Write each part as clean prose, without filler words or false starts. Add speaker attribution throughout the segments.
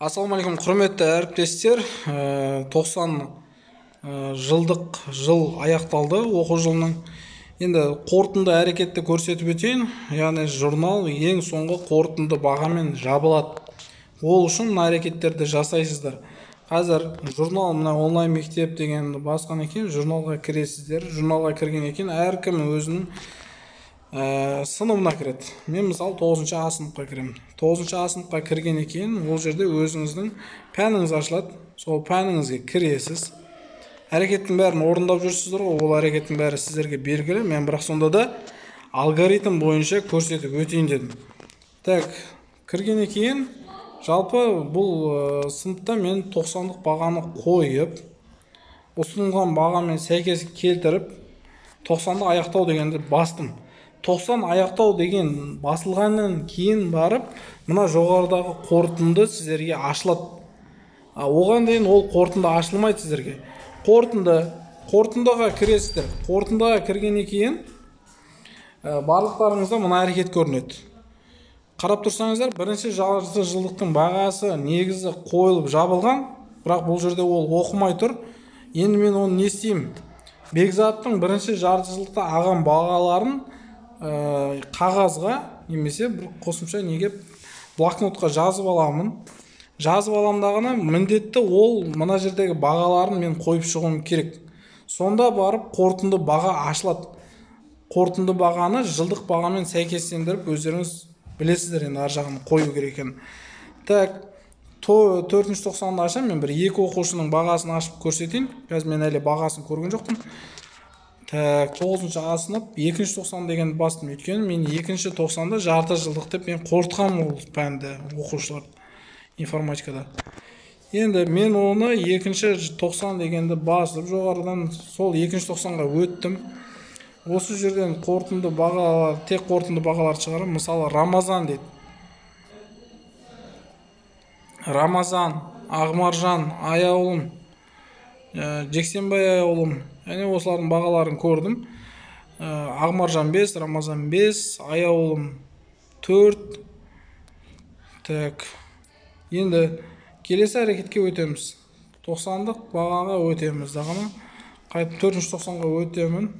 Speaker 1: Ассалаумағалейкум, құрметті әріптестер. 90 жылдық жыл аяқталды, оқу жылының. Енді қорытынды әрекетті көрсетіп өтейін. Яғни журнал ең соңғы қорытынды бағамен жабылады. Ол үшін мына әрекеттерді жасайсыздар. Қазір журнал мына онлайн мектеп дегенді басқан екен, журналға кіресіздер. Журналға кірген екен, әркім өзінің сыныбына кіреді. Мен мысалы 9-шы А сыныпқа кіремін. 9-шы А сыныпқа кірген екен, ол жерде өзіңіздің пәніңіз ашылады. Сол пәніңізге кіресіз. Әрекеттің бәрін орындап жүрсіздер ғой, ол әрекеттің бәрі сіздерге белгілі. Мен бірақ сонда да алгоритм бойынша көрсетіп өтейін дедім. Так, кірген екен, жалпы бұл сыныпта мен 90-дық бағаны қойып, ұсынылған бағамен сәйкес келтіріп, 90-ды аяқтау дегенді бастым. 90 аяқтау деген басылғаннан кейін барып, мына жоғарыдағы қорытынды сіздерге ашылады. Оған дейін ол қорытынды ашылмайды сіздерге. Қорытындыға кіресіздер. Қорытындыға кіргеннен кейін барлықтарыңызда мына әрекет көрінеді. Қарап тұрсаңыздар, бірінші жарты жылдықтың бағасы негізі қойылып жабылған, бірақ бұл жерде ол оқымай тұр. Енді мен оны не істеймін? Бекзаттың бірінші жарты жылдықта алған бағаларын қағазға немесе бір қосымша неге блокнотқа жазып аламын. Жазып аламдағына міндетті ол мына жердегі бағаларын мен қойып шығуым керек. Сонда барып қорытынды баға ашылады. Қорытынды бағаны жылдық бағамен сәйкестендіріп өздеріңіз білесіздер, енді ар жағын қою керек екен. Так, 4-ші тоқсанды ашам, мен бір екі оқушының бағасын ашып көрсетейін. Қазір мен әлі бағасын көрген жоқпын. Так, 9-ші А сынып 2-ші тоқсан деген бастым. Өйткені мен 2-ші тоқсанда жарты жылдық деп мен қорытқам ол пәнді оқушылар информатикада. Енді мен оны 2-ші тоқсан дегенді басып жоғарыдан сол 2-ші тоқсанға өттім. Осы жерден қорытынды бағалар, тек қорытынды бағалар шығарым. Мысалы Рамазан дейді. Рамазан, Ағмаржан, Аяулым, Жексенбай Аяулым, және осылардың бағаларын көрдім. Ағмаржан 5, Рамазан 5, Аяулым 4. Так, енді келесі әрекетке өтеміз. 90-дық бағаға өтеміз. Дағына қайтып 4-ші тоқсанға өтемін.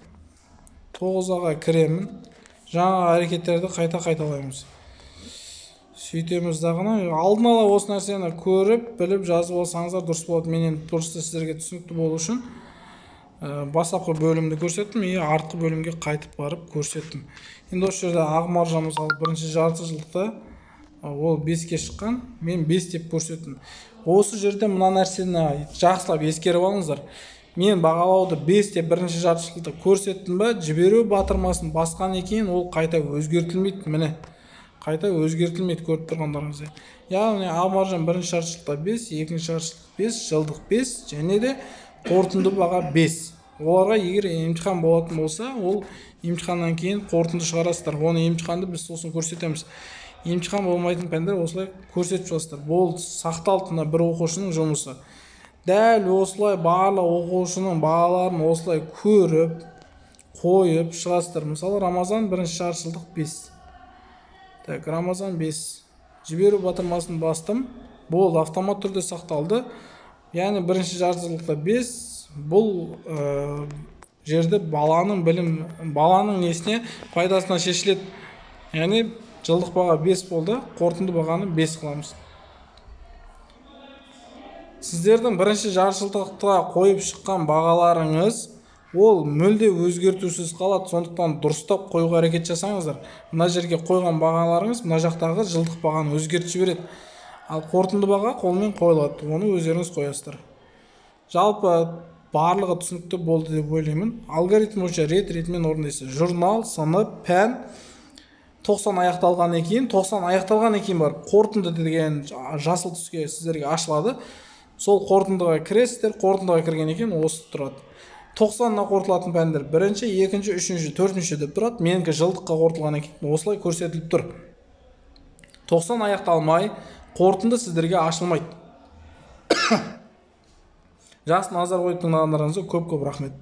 Speaker 1: 9-ға кіремін. Жаңа әрекеттерді қайталаймыз. Сөйтеміз дағына. Алдын ала осы нәрсені көріп, біліп, жазып алсаңыздар дұрыс болады. Мен енді дұрысты сіздерге түсінікті болу үшін бастапқы бөлімді көрсеттім, артқы бөлімге қайтып барып көрсеттім. Енді осы жерде Ағмаржан мысалы бірінші жарты жылдықта ол 5-ке шыққан, мен 5 деп көрсеттім. Осы жерде мына нәрсені жақсылап ескеріп алыңыздар. Мен бағалауды 5 деп бірінші жарты жылдықта көрсеттім ба, жіберу батырмасын басқан екен, ол қайта өзгертілмейді. Міне, қайта өзгертілмейді, көріп тұрғандарыңыздай. Яғни Ағмаржан бірінші жарты жылдықта 5, 2-ші жарты жылдық 5, жылдық 5, және де қорытынды баға 5. Оларға егер емтихан болатын болса, ол емтиханнан кейін қорытынды шығарасыздар. Оны емтиханды біз сосын көрсетеміз. Емтихан болмайтын пәндер осылай көрсетіп шығасыздар. Бұл сақталтына бір оқушының жұмысы. Дәл осылай барлық оқушының бағаларын осылай көріп, қойып шығасыздар. Мысалы, Рамазан бірінші жарты жылдық 5. Так, Рамазан 5. Жіберу батырмасын бастым. Бұл автомат түрде сақталды. Яғни бірінші жарты жылдықта 5. Бұл жерде баланың несіне пайдасына шешіледі. Яғни жылдық баға 5 болды, қорытынды бағаны 5 қыламыз. Сіздердің бірінші жарты-жылдықта қойып шыққан бағаларыңыз ол мүлде өзгертусіз қалады. Сондықтан дұрыстап қойуға әрекет жасаңыздар. Мына жерге қойған бағаларыңыз мына жақтағы жылдық бағаны өзгертіп жібереді. Ал қорытынды баға қолмен қойылады. Оны өздеріңіз қоясыздар. Жалпы барлығы түсінікті болды деп ойлаймын. Алгоритм бойынша рет-ретімен орындайсыз. Журнал, сынып, пән 90 аяқталған екен. 90 аяқталған екен бар. Қорытынды деген жасыл түске сіздерге ашылады. Сол қорытындыға кіресіздер. Қорытындыға кірген екен осы тұрады. 90-на қорытылатын пәндер 1-ші, 2-ші, 3-ші, 4-ші деп тұрады. Менікі жылдыққа қорытылған екен. Осылай көрсетіліп тұр. 90 аяқталмай, қорытынды сіздерге ашылмайды. Жақсы назар қойып тыңдағандарыңызға көп рахмет.